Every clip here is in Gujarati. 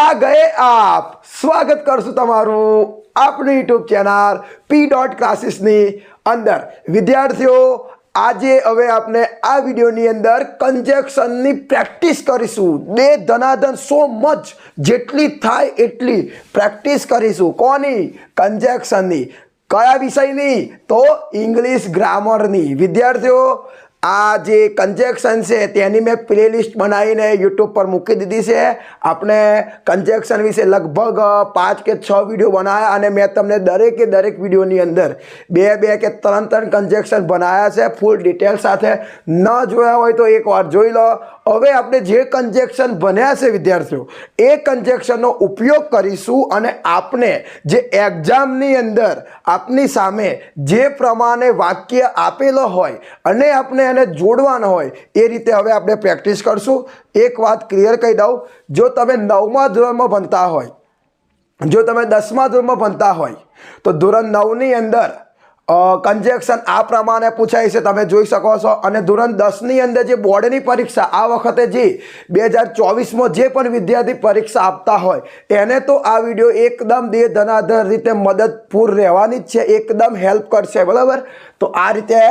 आ गए आप स्वागत करशु तमारू अपनी यूट्यूब चैनल P.Classes ની અંદર વિદ્યાર્થીઓ આજે હવે આપણે આ વિડિયોની અંદર કંજક્શનની પ્રેક્ટિસ કરીશું બે ધનાધન સો મચ જેટલી થાય એટલી પ્રેક્ટિસ કરીશું કોની કંજક્શનની કયા વિષયની તો ઇંગ્લિશ ગ્રામરની વિદ્યાર્થીઓ आ जे कंजक्शन से तेनी मैं प्लेलिस्ट बनाईने यूट्यूब पर मूकी दीधी से आपने कंजक्शन विषे लगभग 5 के 6 वीडियो बनाया और मैं तमने दरेक वीडियोनी अंदर बे के 3 कंजक्शन बनाया से फूल डिटेल साथे न जोया होय तो एक बार जोई लो। हवे आपणे जे कंजक्शन बन्या छे विद्यार्थीओ ए कंजक्शननो उपयोग करीशुं अने आपने जे एक्जामनी अंदर आपनी सामे जे प्रमाणे वाक्य आपेलो होय अने आपने एने जोड़वानो होय ए रीते हवे आपणे प्रेक्टिस करशुं। एक बात क्लियर कही दऊं, जो तमे 9मा धोरणमां भणता होय, जो तमे 10मा धोरणमां भणता होय तो धोरण 9 नी अंदर कंजक्शन आ प्रमाणे पूछाय छे तमे जोई शको छो। अने धोरण 10 नी अंदर जे बोर्डनी परीक्षा आ वखते जे 2024 में जे पण विद्यार्थी परीक्षा आपता होय एने तो आ विडियो एकदम दे धनाधन रीते मददपूर रहेवानी ज छे, एकदम हेल्प करशे बराबर। तो आ रीते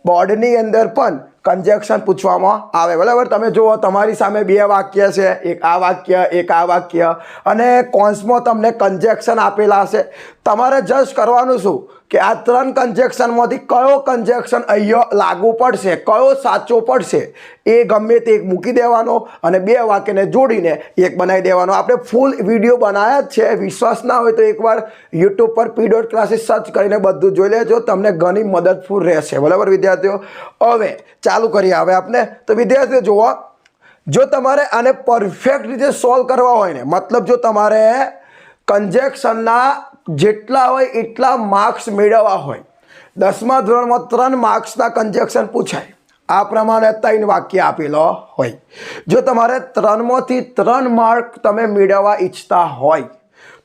बोर्डनी अंदर पण कंजक्शन पूछवामां आवे बराबर। तमे जुओ तमारी सामे बे वाक्य छे, एक आ वाक्य अने कौंसमां तमने कंजक्शन आपेला छे। तमारे जज करवानुं छुं कि आ 3 कंजक्शन मांथी कयो कंजक्शन अहींया लागू पड़शे, कयो साचो पड़शे ए गमे ते एक मूकी देवानो अने बे वाक्यने जोड़ीने एक बनावी देवानो। आपणे फूल विडियो बनाया ज छे, विश्वास ना होय तो एकवार यूट्यूब पर P.Classes सर्च करीने बधुं जोई लेजो, तमने घणी मददरूप रहेशे बराबर विद्यार्थीओ। हवे चालू करीए हवे आपने। तो विद्यार्थीओ जुओ, जो तमारे आने परफेक्ट रीते सॉल्व करवा होय ने, मतलब जो तमारे कंजक्शनना जेटला होय एटला मार्क्स मेळववा होय, 10मा धोरणमां 3 मार्क्सना कंजक्शन पूछाय, आ प्रमाणे 3 वाक्य आपेलो होय। जो तमारे 3 मांथी 3 मार्क तमे मेळववा इच्छता होय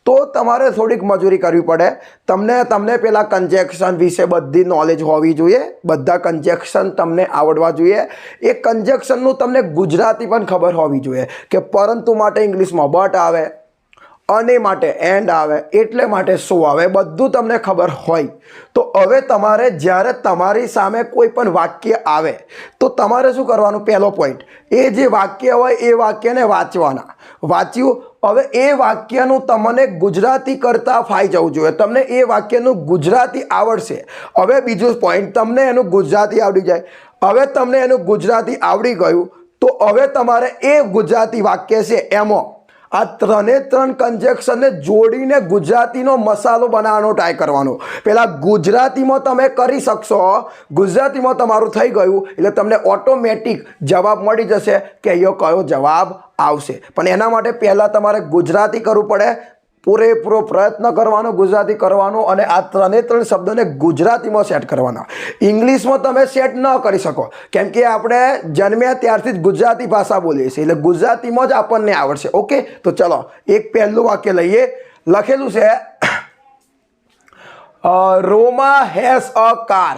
तो तमारे थोड़ीक मजूरी करवी पड़े। तमने पेला कंजक्शन विषे बधी नॉलेज होवी जोईए, बधा कंजक्शन तमने आवडवा जोईए। एक कंजक्शननुं तमने गुजराती पण खबर होवी जोईए कि परंतु माटे इंग्लिशमां बट आवे, अने माटे एंड आवे, एटले माटे सो आवे, बधुं तमने खबर होय। तो हवे तमारे ज्यारे तमारी सामे कोई पण वाक्य आवे तो तमारे शुं करवानुं, पहेलो पॉइंट ए जे वाक्य होय ए वाक्यने वांचवाना। वांच्युं, हवे ए वाक्यनुं तमने गुजराती करता फाई जवुं जोईए, तमने ए वाक्यनुं गुजराती आवडशे। हवे बीजो पॉइंट, तमने एनुं गुजराती आवडी जाय, हवे तमने एनुं गुजराती आवडी गयुं तो हवे तमारे ए गुजराती वाक्य छे एमां आ 3 कंजक्शन ने जोड़ीने गुजरातीनो मसालो बनावવાનો ट्राय करवानो। पेला गुजरातीमां तमे करी शकशो, गुजरातीमां तमारुं थई गयुं એટલે તમને ऑटोमेटिक जवाब मळी जशे કે अहींयो कयो जवाब आवशे। पण एना माटे पहेला तमारे गुजराती करवुं पड़े, पूरेपूरो प्रयत्न करवानो गुजराती करवानो अने आ 3 शब्दोने गुजरातीमां सेट करवाना। इंग्लिशमां तमे सेट न करी शको केम के आपणे जन्म्या त्यारथी ज गुजराती भाषा बोलीए छीए એટલે गुजरातीमां ज आपणने आवडशे। ओके, तो चलो एक पहेલું वाक्य लईए। लखेलुं छे Roma has a car,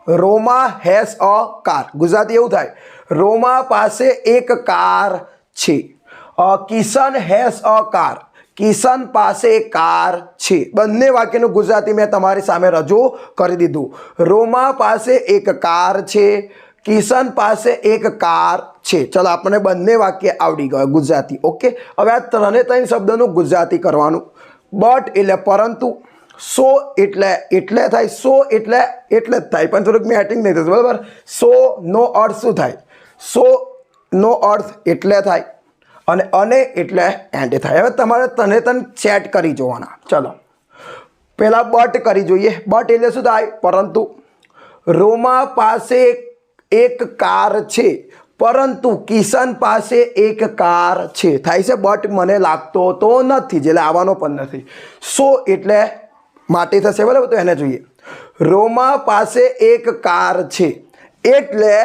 Roma has a car, Gujarati एवुं थाय रोमा पासे एक कार छे। Kishan has a car, Kishan पासे कार छे। बंने वाक्यनुं गुजराती मैं तमारी सामे रजू करी दीधुं। रोमा पासे एक कार छे, किशन पासे एक कार छे। चलो आपने बंने वाक्य आवड़ी गयो गुजराती। ओके, हवे आ 3 शब्दों गुजराती करवानुं। बट एटले परंतु, सो एटले थाय, सो एटले थाय, पण थोड़ुंक मैटिंग नहीं थशे बराबर। सो नो अर्थ शुं थाय, सो नो अर्थ एटले थाय अने एटले एंड थाय। हवे तमारे 3 सेट करी जोवाना। चलो पहला बट करी जोईए। बट एटले शुं थाय, परंतु रोमा पासे एक कार छे परंतु किशन पासे एक कार छे, थाय छे बट मने लागतो तो नथी, जेटले आववानो पण नथी। सो एटले माटे थशे बराबर। तो एने जोईए, रोमा पासे एक कार छे एटले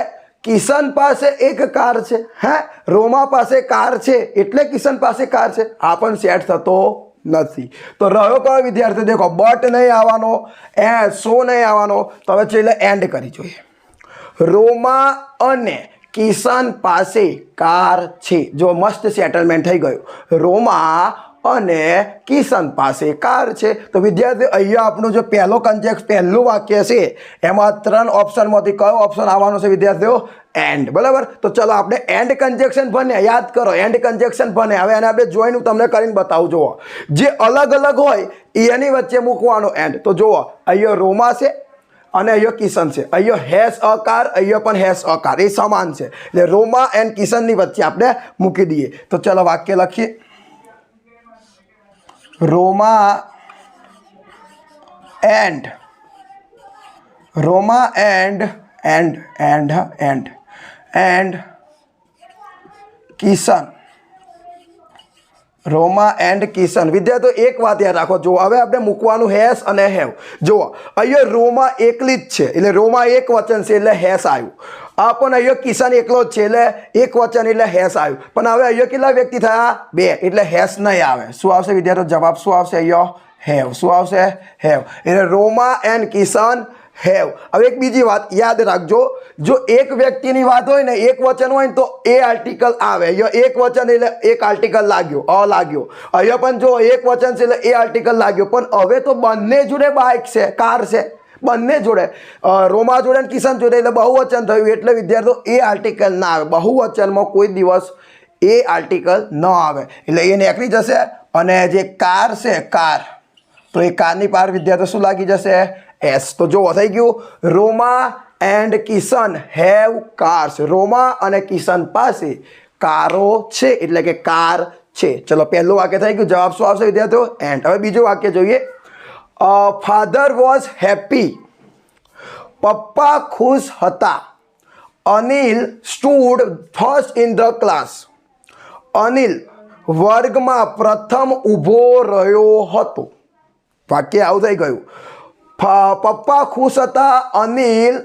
किशन पासे एक कार छे। हाँ, रोमा पासे कार छे एटले किशन पासे कार छे, आ पण सेट थतो नथी। तो रह्यो कयो विद्यार्थी, देखो बट नहीं आववानो, ए सो नहीं आववानो, तो हवे छेल्ले एंड करी जोईए। रोमा अने किशन पासे कार छे, जो मस्त सेटलमेंट थई गयुं। रोमा અને કિશન પાસે કાર છે. તો વિદ્યાર્થીઓ અહીંયા આપણું જો પહેલું વાક્ય છે એમાં 3 ઓપ્શનમાંથી કયો ઓપ્શન આવવાનો છે વિદ્યાર્થીઓ? એન્ડ. બરાબર. તો ચલો આપણે એન્ડ કન્જેક્શન ભણ્યા, યાદ કરો એન્ડ કન્જેક્શન ભણ્યા. હવે એને આપણે જોઈને તમને કરીને બતાવું. જુઓ જે અલગ અલગ હોય એની વચ્ચે મૂકવાનો એન્ડ. તો જુઓ અહીંયા રોમા છે અને અહીંયા કિશન છે, અહીંયા હેસ અકાર, અહીંયા પણ હેસ અકાર, એ સમાન છે એટલે રોમા એન્ડ કિશનની વચ્ચે આપણે મૂકી દઈએ. તો ચલો વાક્ય લખીએ. રોમા એન્ડ કિશન. રોમા એન્ડ કિશન. વિદ્યાર્થીઓ એક વાત યાદ રાખો. જો હવે આપણે મૂકવાનું હેસ અને હેવ. જુઓ અહીંયા રોમા એકલી જ છે એટલે રોમા એક વચન છે એટલે હેસ આવ્યું. આ પણ અહીંયા કિશન એકલો જ છે એટલે એક વચન એટલે હેસ આવ્યું. પણ હવે અહીંયા કેટલા વ્યક્તિ થયા? 2 એટલે હેસ નહીં આવે. શું આવશે વિદ્યાર્થીઓ? જવાબ શું આવશે? અહીંયા હેવ. શું આવશે? હેવ. એટલે રોમા એન્ડ કિશન હેવ. હવે એક બીજી વાત યાદ રાખજો. જો એક વ્યક્તિની વાત હોય ને, એક વચન હોય ને તો એ આર્ટિકલ આવે. અહીંયા એક વચન એટલે એક આર્ટિકલ લાગ્યો, લાગ્યો. અહીંયા પણ જો એક વચન છે એટલે એ આર્ટિકલ લાગ્યો. પણ હવે તો બંને જોડે બાઇક છે, કાર છે, બંને જોડે રોમા જોડે અને કિશન જોડે એટલે બહુવચન થયું. એટલે વિદ્યાર્થીઓ એ આર્ટિકલ ના આવે. બહુવચનમાં કોઈ દિવસ એ આર્ટિકલ ન આવે એટલે એ નીકળી જશે. અને જે કાર છે, કાર, તો એ કારની પાર વિદ્યાર્થીઓ શું લાગી જશે? એસ. તો જો થઈ ગયું. રોમા એન્ડ કિશન હેવ કાર્સ. રોમા અને કિશન પાસે કારો છે એટલે કે કાર છે. ચલો પહેલું વાક્ય થઈ ગયું. જવાબ શું આવશે વિદ્યાર્થીઓ? એન્ડ. હવે બીજું વાક્ય જોઈએ. Father was happy. પપ્પા ખુશ હતા. Anil stood first in the class. Anil વર્ગમાં પ્રથમ ઊભો રહ્યો હતો. વાક્ય આવું થઈ ગયું. પપ્પા ખુશ હતા. અનિલ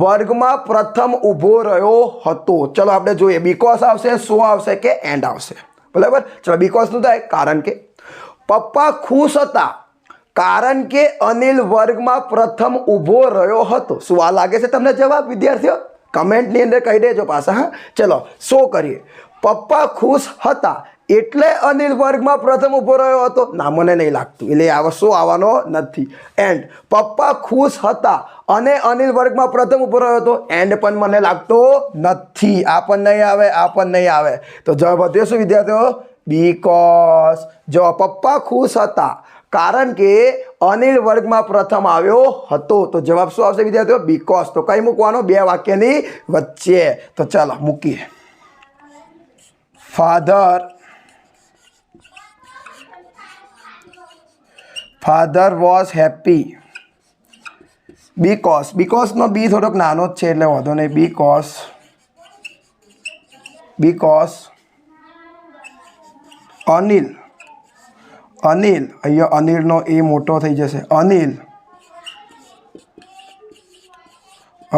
વર્ગમાં પ્રથમ ઊભો રહ્યો હતો. ચલો આપણે જોઈએ. બીકોઝ આવશે, શું આવશે કે એન્ડ આવશે. બરાબર. ચલો બીકોઝ શું થાય? કારણ કે પપ્પા ખુશ હતા કારણ કે અનિલ વર્ગમાં પ્રથમ ઊભો રહ્યો હતો. શું આ લાગે છે તમને જવાબ વિદ્યાર્થીઓ? કમેન્ટની અંદર કહી દેજો પાછા. હા ચલો શું કરીએ? પપ્પા ખુશ હતા એટલે અનિલ વર્ગમાં પ્રથમ ઊભો રહ્યો હતો? ના, મને નહીં લાગતું. એટલે આ શું આવવાનો નથી. એન્ડ. પપ્પા ખુશ હતા અને અનિલ વર્ગમાં પ્રથમ ઊભો રહ્યો હતો? એન્ડ પણ મને લાગતો નથી. આ પણ નહીં આવે, આ પણ નહીં આવે. તો જવાબ વધ્યો શું વિદ્યાર્થીઓ? બીકોઝ. જો પપ્પા ખુશ હતા કારણ કે અનિલ વર્ગમાં પ્રથમ આવ્યો હતો. તો જવાબ શું આવશે વિદ્યાર્થીઓ? બીકોઝ. તો કઈ મૂકવાનો? 2 વાક્યની વચ્ચે. તો ચાલો મૂકીએ. ફાધર વોઝ હેપી બીકોઝનો બી થોડોક નાનો જ છે એટલે વાંધો નહીં. બીકોઝ અનિલ અહીંયા અનિલનો એ મોટો થઈ જશે.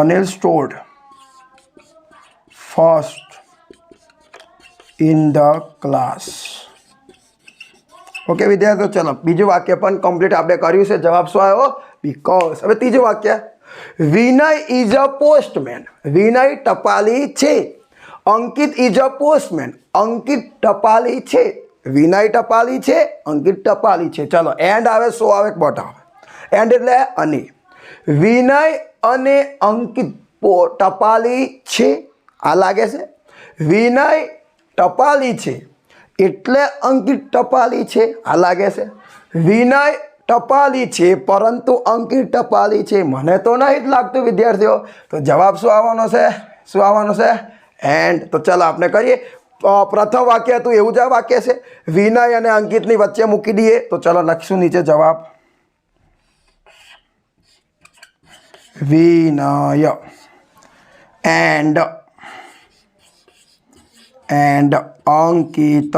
Anil stored first in the class. Okay વિદ્યાર્થીઓ, ચલો બીજું વાક્ય પણ કમ્પ્લીટ આપણે કર્યું છે. જવાબ શું આવ્યો? બીકોઝ. હવે ત્રીજું વાક્ય. વિનય ઇઝ અ પોસ્ટમેન. વિનય ટપાલી છે. અંકિત ઇઝ અ પોસ્ટમેન. અંકિત ટપાલી છે. વિનય ટપાલી છે, અંકિત ટપાલી છે. ચલો એન્ડ આવે, શું આવે? બટ આવે. એન્ડ એટલે અને. વિનય અને અંકિત ટપાલી છે. આ લાગે છે. વિનય ટપાલી છે એટલે અંકિત ટપાલી છે. આ લાગે છે. વિનય ટપાલી છે પરંતુ અંકિત ટપાલી છે. મને તો નહીં જ લાગતું વિદ્યાર્થીઓ. તો જવાબ શું આવવાનો છે? શું આવવાનો છે? એન્ડ. તો ચાલો આપણે કરીએ. પ્રથમ વાક્ય હતું એવું જ આ વાક્ય છે. વિનય અને અંકિતની વચ્ચે મૂકી દઈએ. તો ચાલો લખીશું નીચે જવાબ. વિનય એન્ડ અંકિત.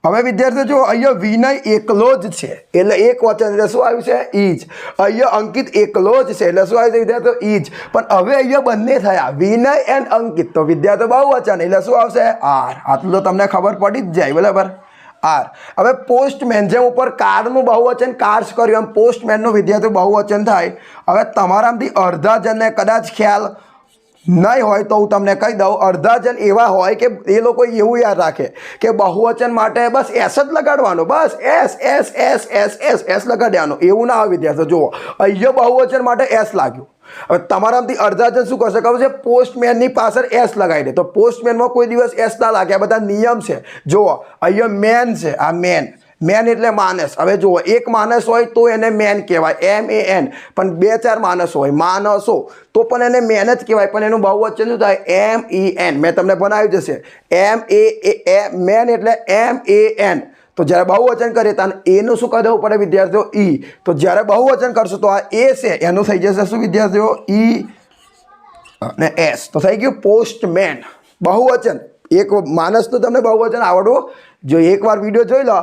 હવે વિદ્યાર્થીઓ જો અહીંયા વિનય એકલો જ છે એટલે એક વચન એટલે શું આવ્યું છે? ઈજ. અહીંયા અંકિત એકલો જ છે એટલે શું આવ્યું છે વિદ્યાર્થીઓ? ઈજ. પણ હવે અહીંયા બંને થયા વિનય એન્ડ અંકિત. તો વિદ્યાર્થીઓ બહુવચન એટલે શું આવશે? આર. આટલું તો તમને ખબર પડી જ જાય. બરાબર. આર. હવે પોસ્ટમેન, જેમ ઉપર કારનું બહુવચન કાર્સ કર્યું એમ પોસ્ટમેનનું વિદ્યાર્થીઓ બહુવચન થાય. હવે તમારામાંથી અડધા જણને કદાચ ખ્યાલ નહીં હોય તો હું તમને કહી દઉં, અડધા જણ એવા હોય કે એ લોકો એવું યાદ રાખે કે બહુવચન માટે બસ એસ જ લગાડવાનો, બસ s s s s s s લગાડવાનો. એવું ના આવે વિદ્યાર્થીઓ. જુઓ અહીંયા બહુવચન માટે એસ લાગ્યું. હવે તમારામાંથી અડધા જણ શું કરશે ખબર છે? પોસ્ટમેનની પાછળ એસ લગાવી દે. તો પોસ્ટમેનમાં કોઈ દિવસ એસ ના લાગે. આ બધા નિયમ છે. જુઓ અહીંયા મેન છે, આ મેન. મેન એટલે માણસ. હવે જુઓ એક માણસ હોય તો એને મેન કહેવાય, MAN. પણ 2-4 માણસ હોય, માણસો, તો પણ એને મેન જ કહેવાય. પણ એનું બહુવચન શું થાય? MEN. મેં તમને બનાવ્યું જશે મેન એટલે MAN. તો જ્યારે બહુવચન કરીએ તો એનું શું કરી દેવું પડે વિદ્યાર્થીઓ? E. તો જ્યારે બહુવચન કરશો તો આ એ છે એનું થઈ જશે શું વિદ્યાર્થીઓ? E અને S. તો થઈ ગયું પોસ્ટમેન. બહુવચન એક માણસનું તમને બહુવચન આવડવું જોઈએ. એકવાર વિડીયો જોઈ લો,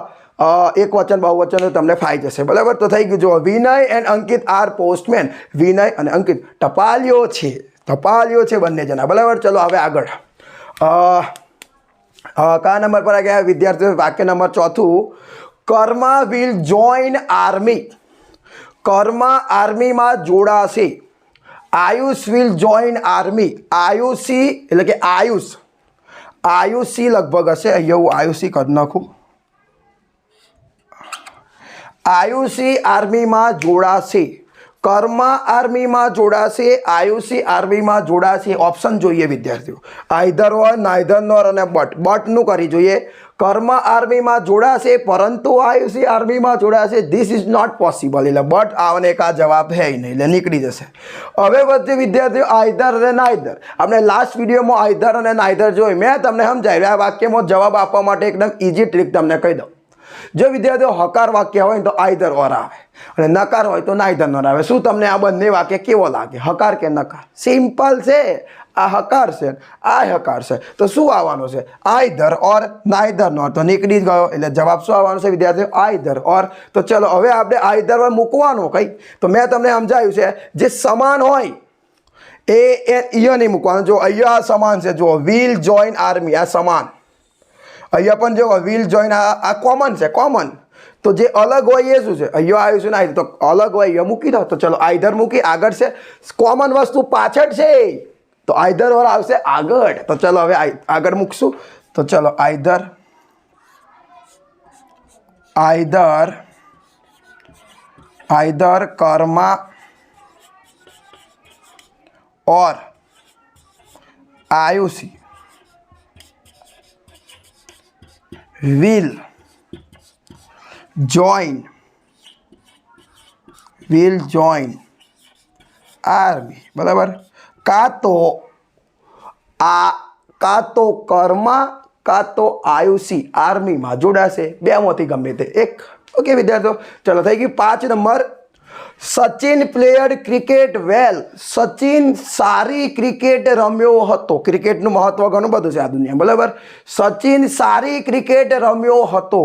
એક વચન બહુવચન તમને ફાઈ જશે. બરાબર. તો થઈ ગયું. જો વિનય એન્ડ અંકિત આર પોસ્ટમેન. વિનય અને અંકિત ટપાલીઓ છે, ટપાલીઓ છે બંને જણા. બરાબર. ચલો હવે આગળ. કયા નંબર પર આ ગયા વિદ્યાર્થીઓ? વાક્ય નંબર 4. Karma will join army. Karma આર્મીમાં જોડાશે. Ayush will join army. Ayushi એટલે કે આયુષ, આયુષી લગભગ હશે. અહીંયા હું આયુષી કરી નાખું. આયુષી આર્મીમાં જોડાશે. કર્મા આર્મીમાં જોડાશે. આયુષી આર્મીમાં જોડાશે. ઓપ્શન જોઈએ વિદ્યાર્થીઓ. આઈધર ઓર, નાઈધર નોર અને બટ. બટનું કરી જોઈએ. કર્મા આર્મીમાં જોડાશે પરંતુ આયુષી આર્મીમાં જોડાશે. This is not possible. એટલે બટ આવને એક આ જવાબ હે નહીં, એટલે નીકળી જશે. હવે વધે વિદ્યાર્થીઓ આઈધર અને નાઈધર. આપણે લાસ્ટ વિડીયોમાં આઈધર અને નાઈધર જોઈ. મેં તમને સમજાવ્યું. આ વાક્યમાં જવાબ આપવા માટે એકદમ ઇઝી ટ્રીક તમને કહી દઉં. જો વિદ્યાર્થીઓ હકાર વાક્ય હોય તો આઈધર ઓર આવે અને નકાર હોય તો નાઈધર નોર આવે. શું તમને આ બંને વાક્ય કેવો લાગે? હકાર કે નકાર? સિમ્પલ છે. આ હકાર છે, આ હકાર છે, તો શું આવવાનું છે? Either or neither nor. તો નીકળી ગયો. એટલે જવાબ શું આવવાનો છે વિદ્યાર્થીઓ? Either or. તો ચલો હવે આપણે આઈધર ઓર મૂકવાનું કઈ. તો મેં તમને સમજાવ્યું છે જે સમાન હોય એ અહીંયા નહીં મૂકવાનું. જો અહીંયા સમાન છે. જો વિલ જોઈન આર્મી, આ સમાન. અહીંયા પણ જો વિલ જોઈન, આ કોમન છે, કોમન. તો જે અલગ હોય એ શું છે? અહીંયા આવ્યું છે ને આઈધર. તો અલગ હોય અહીંયા મૂકી દો. તો ચલો આઈધર મૂકી. આગળ છે કોમન વસ્તુ પાછળ છે તો આઈધર ઓર આવશે આગળ. તો ચલો હવે આગળ મૂકશું. તો ચલો either, either, either Karma or Ayushi will join army. બરાબર. કાં તો કર્મા કાં તો આયુષી આર્મીમાં જોડાશે. બેમાંથી ગમે તે એક. ઓકે વિદ્યાર્થીઓ. ચલો થઈ ગયું. 5 નંબર. સચિન પ્લેયર ક્રિકેટ વેલ. સચિન સારી ક્રિકેટ રમ્યો હતો. ક્રિકેટનું મહત્વ ઘણું બધું છે આ દુનિયા. બરાબર. સચિન સારી ક્રિકેટ રમ્યો હતો.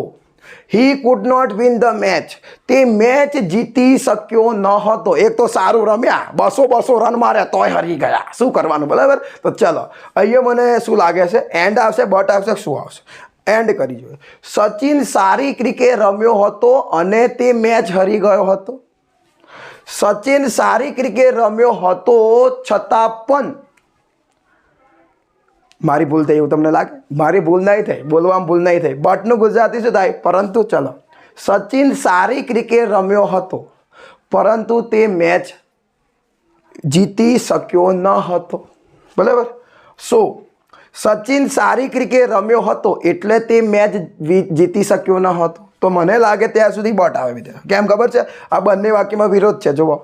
He could not win the match. તે મેચ જીતી શક્યો ન હતો. એક તો સારું રમ્યા, 200 રન માર્યા તોય હરી ગયા. શું કરવાનું? બરાબર. તો ચલો અહીંયા મને શું લાગે છે? એન્ડ આવશે, બટ આવશે, શું આવશે? એન્ડ કરી જોઈએ. સચિન સારી ક્રિકેટ રમ્યો હતો અને તે મેચ હરી ગયો હતો. સચિન સારી ક્રિકેટ રમ્યો હતો છતાં પણ, મારી ભૂલ થઈ એવું તમને લાગે? મારી ભૂલ નહીં થઈ, બોલવામાં ભૂલ નહીં થઈ. બટનું ગુજરાતી શું થાય? પરંતુ. ચલો સચિન સારી ક્રિકેટ રમ્યો હતો પરંતુ તે મેચ જીતી શક્યો ન હતો. બરાબર. સચિન સારી ક્રિકેટ રમ્યો હતો એટલે તે મેચ જીતી શક્યો ન હતો. તો મને લાગે ત્યાં સુધી બટ આવે વિદ્યાર્થી. કેમ ખબર છે? આ બંને વાક્યમાં વિરોધ છે. જુઓ,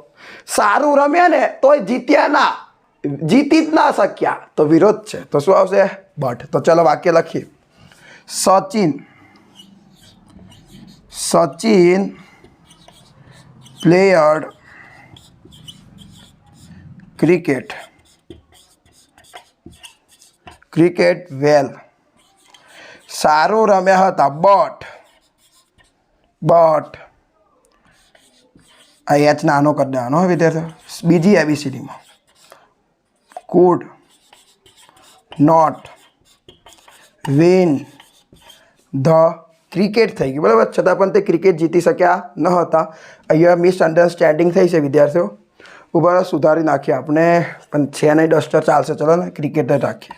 સારું રમ્યા ને તોય જીત્યા ના, જીતી જ ના શક્યા, તો વિરોધ છે. તો શું આવશે? બટ. તો ચલો વાક્ય લખીએ. સચિન પ્લેયર્ડ ક્રિકેટ વેલ. સારું રમ્યા હતા બટ આ એચ નાનો કરી દેવાનો વિદ્યાર્થીઓ. બીજી ABCDમાં could not win the cricket થઈ ગયું. બરાબર. છતાં પણ તે ક્રિકેટ જીતી શક્યા ન હતા. અહીંયા મિસઅન્ડરસ્ટેન્ડિંગ થઈ છે વિદ્યાર્થીઓ. ઉભા સુધારી નાખીએ આપણે, પણ છે નહીં ડસ્ટર, ચાલશે. ચલો ને ક્રિકેટ જ રાખીએ.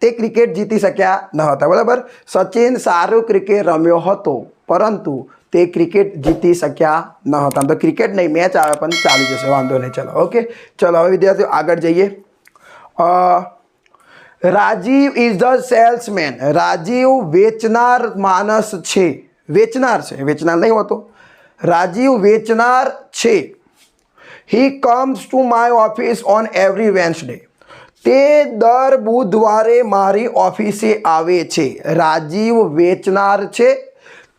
તે ક્રિકેટ જીતી શક્યા ન હતા. બરાબર. સચિન સારું ક્રિકેટ રમ્યો હતો, પરંતુ તે ક્રિકેટ જીતી શક્યા ન હતા. તો ક્રિકેટ નહીં, મેચ આવે પણ ચાલી જશે, વાંધો નહીં. ચલો ઓકે. ચલો હવે વિદ્યાર્થીઓ આગળ જઈએ. Rajiv is the salesman. Rajiv વેચનાર માણસ છે. વેચનાર છે, વેચનાર નહીં હોતો. રાજીવ વેચનાર છે. He comes to my office on every Wednesday. તે દર બુધવારે મારી ઓફિસે આવે છે. રાજીવ વેચનાર છે,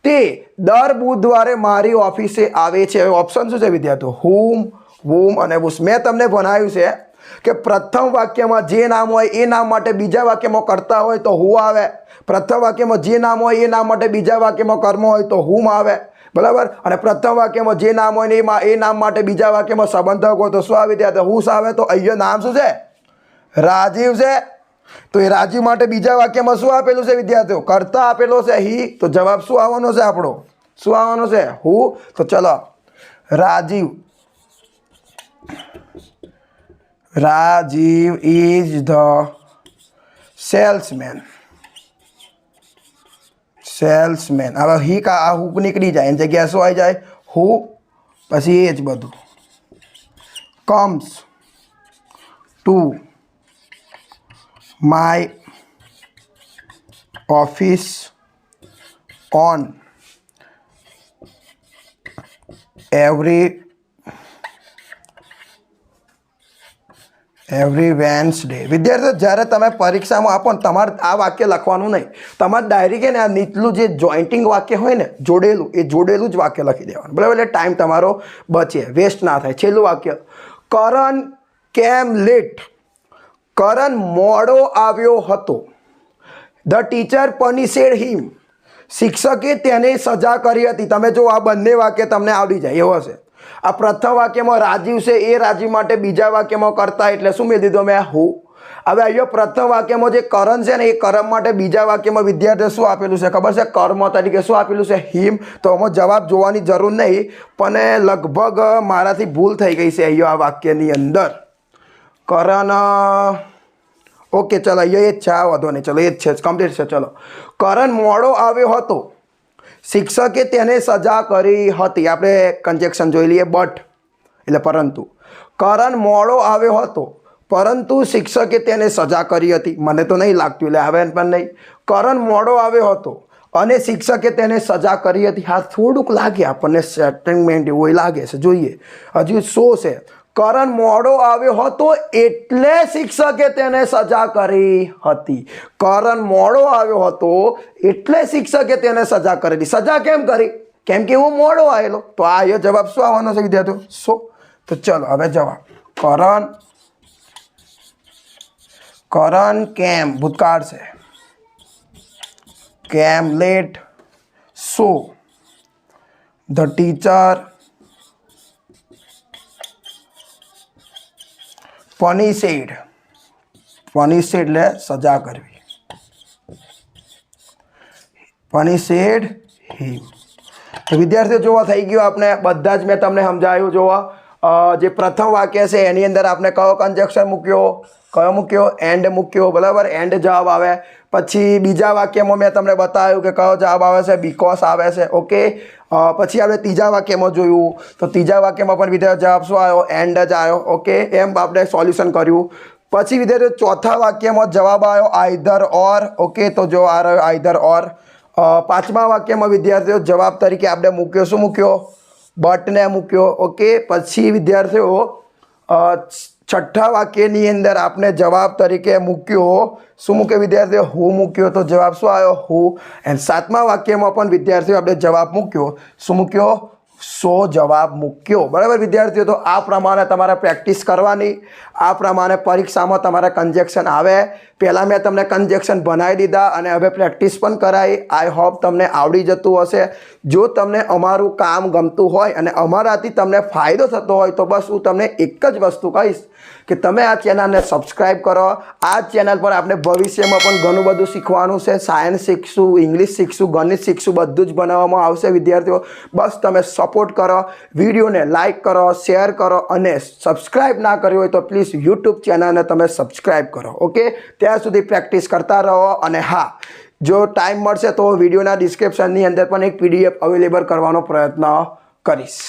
તે દર બુધવારે મારી ઓફિસે આવે છે. ઓપ્શન શું છે વિદ્યાર્થીઓ? હુમ, વુમ અને બુશ. મેં તમને ભણાવ્યું છે કે પ્રથમ વાક્યમાં જે નામ હોય એ નામ માટે બીજા વાક્યમાં કરતા હોય તો હુ આવે. પ્રથમ વાક્યમાં જે નામ હોય એ નામ માટે બીજા વાક્યમાં કર્મ હોય તો હુમ આવે. બરાબર. અને પ્રથમ વાક્યમાં જે નામ હોય ને એ નામ માટે બીજા વાક્યમાં સંબંધક હોય તો શું આવે વિદ્યાર્થીઓ? હુસ આવે. તો અહીંયા નામ શું છે? રાજીવ છે. તો એ રાજીવ માટે બીજા વાક્યમાં શું આપેલું છે વિદ્યાર્થીઓ? કર્તા આપેલો છે હી. તો જવાબ શું આવવાનો છે આપણો? શું આવવાનો છે? હુ. તો ચલો Rajiv is the salesman. Salesman. હવે હી આ હુ નીકળી જાય, એની જગ્યાએ શું આવી જાય? હુ, પછી એ જ બધું. Comes to my office on every Wednesday. વિદ્યાર્થીઓ જ્યારે તમે પરીક્ષામાં આપો ને તમારે આ વાક્ય લખવાનું નહીં. તમારે ડાયરેક્ટ ને આ નીચલું જે જોઈન્ટિંગ વાક્ય હોય ને જોડેલું, એ જોડેલું જ વાક્ય લખી દેવાનું. બરાબર. એટલે ટાઈમ તમારો બચે, વેસ્ટ ના થાય. છેલ્લું વાક્ય, કરણ કેમ લેટ. કરણ મોડો આવ્યો હતો. ધ ટીચર પનિશેડ હિમ. શિક્ષકે તેને સજા કરી હતી. તમે જો આ બંને વાક્ય તમને આવડી જાય એવો હશે. આ પ્રથમ વાક્યમાં રાજીવ છે, એ રાજીવ માટે બીજા વાક્યમાં કરતા, એટલે શું મેં દીધો મેં? હુ. હવે અહીંયા પ્રથમ વાક્યમાં જે કરણ છે ને એ કર્મ માટે બીજા વાક્યમાં વિદ્યાર્થીઓ શું આપેલું છે ખબર છે? કર્મ તરીકે શું આપેલું છે? હિમ. તો આમાં જવાબ જોવાની જરૂર નહીં, પણ લગભગ મારાથી ભૂલ થઈ ગઈ છે અહીંયા આ વાક્યની અંદર. કરણ ઓકે. ચલો અહીંયા એ જ છે, આ વધો નહીં. ચલો એ જ છે, કમ્પ્લીટ છે. ચલો, કરણ મોડો આવ્યો હતો. શિક્ષકે તેને સજા કરી હતી. આપણે કન્જેક્શન જોઈ લઈએ. બટ એટલે પરંતુ. કરણ મોડો આવ્યો હતો, પરંતુ શિક્ષકે તેને સજા કરી હતી. મને તો નહીં લાગતું, એટલે આવે પણ નહીં. કરણ મોડો આવ્યો હતો અને શિક્ષકે તેને સજા કરી હતી. હા, થોડુંક લાગે આપણને સેટલમેન્ટ એવું લાગે છે. જોઈએ હજુ શું છે. કરણ મોડો આવ્યો હતો એટલે શિક્ષકે તેને સજા કરી હતી. કરણ મોડો આવ્યો હતો એટલે શિક્ષકે તેને સજા કરેલી. સજા કેમ કરી? કેમ કે હું મોડો આવેલો. તો આ એ જવાબ શું આવવાનો છે વિદ્યાર્થીઓ? સો. તો ચલો હવે જવાબ. કરણ કેમ ભૂતકાળ છે. Came late. So the teacher punished. Punished એટલે સજા કરવી. પનિશેડ હિમ. તો વિદ્યાર્થીઓ જોવા થઈ ગયું આપણે બધા જ મેં તમને સમજાવ્યું. જોવા જે પ્રથમ વાક્ય છે એની અંદર આપણે કયો કન્જક્શન મૂક્યો? કયો મૂક્યો? એન્ડ મૂક્યો. બરાબર. એન્ડ જવાબ આવે. પછી બીજા વાક્યમાં મેં તમને બતાવ્યું કે કયો જવાબ આવે છે? બીકોઝ આવે છે. ઓકે. પછી આપણે ત્રીજા વાક્યમાં જોયું, તો ત્રીજા વાક્યમાં પણ વિદ્યાર્થીઓ જવાબ શું આવ્યો? એન્ડ જ આવ્યો. ઓકે. એમ આપણે સોલ્યુશન કર્યું. પછી વિદ્યાર્થીઓ ચોથા વાક્યમાં જવાબ આવ્યો આઈધર ઓર. ઓકે. તો જો આ રહ્યો આઈધર ઓર. પાંચમા વાક્યમાં વિદ્યાર્થીઓ જવાબ તરીકે આપણે મૂક્યો, શું મૂક્યો? બટને મૂક્યો. ઓકે. પછી વિદ્યાર્થીઓ છઠ્ઠા વાક્યની અંદર આપણે જવાબ તરીકે મૂક્યો, શું મૂક્યો વિદ્યાર્થીઓ? હુ મૂક્યો. તો જવાબ શું આવ્યો? હુ. એન્ડ સાતમા વાક્યમાં પણ વિદ્યાર્થીઓ આપણે જવાબ મૂક્યો, શું મૂક્યો? સો જવાબ મૂક્યો. બરાબર વિદ્યાર્થીઓ. તો આ પ્રમાણે તમારે પ્રેક્ટિસ કરવાની. આ પ્રમાણે પરીક્ષામાં તમારે કન્જેક્શન આવે. પહેલાં મેં તમને કન્જેક્શન બનાવી દીધા અને હવે પ્રેક્ટિસ પણ કરાવી. આઈ હોપ તમને આવડી જતું હશે. જો તમને અમારું કામ ગમતું હોય અને અમારાથી તમને ફાયદો થતો હોય તો બસ હું તમને એક જ વસ્તુ કહીશ કે તમે આ ચેનલને સબસ્ક્રાઈબ કરો. આ ચેનલ પર આપણે ભવિષ્યમાં પણ ઘણું બધું શીખવાનું છે. સાયન્સ શીખશું, ઇંગ્લિશ શીખશું, ગણિત શીખશું, બધું જ બનાવવામાં આવશે વિદ્યાર્થીઓ. બસ તમે સપોર્ટ કરો, વિડીયોને લાઇક કરો, શેર કરો અને સબસ્ક્રાઈબ ના કર્યું હોય તો પ્લીઝ યુટ્યુબ ચેનલને તમે સબસ્ક્રાઈબ કરો. ઓકે, ત્યાં સુધી પ્રેક્ટિસ કરતા રહો. અને હા, જો ટાઈમ મળશે તો વિડીયોના ડિસ્ક્રિપ્શનની અંદર પણ એક PDF અવેલેબલ કરવાનો પ્રયત્ન કરીશ.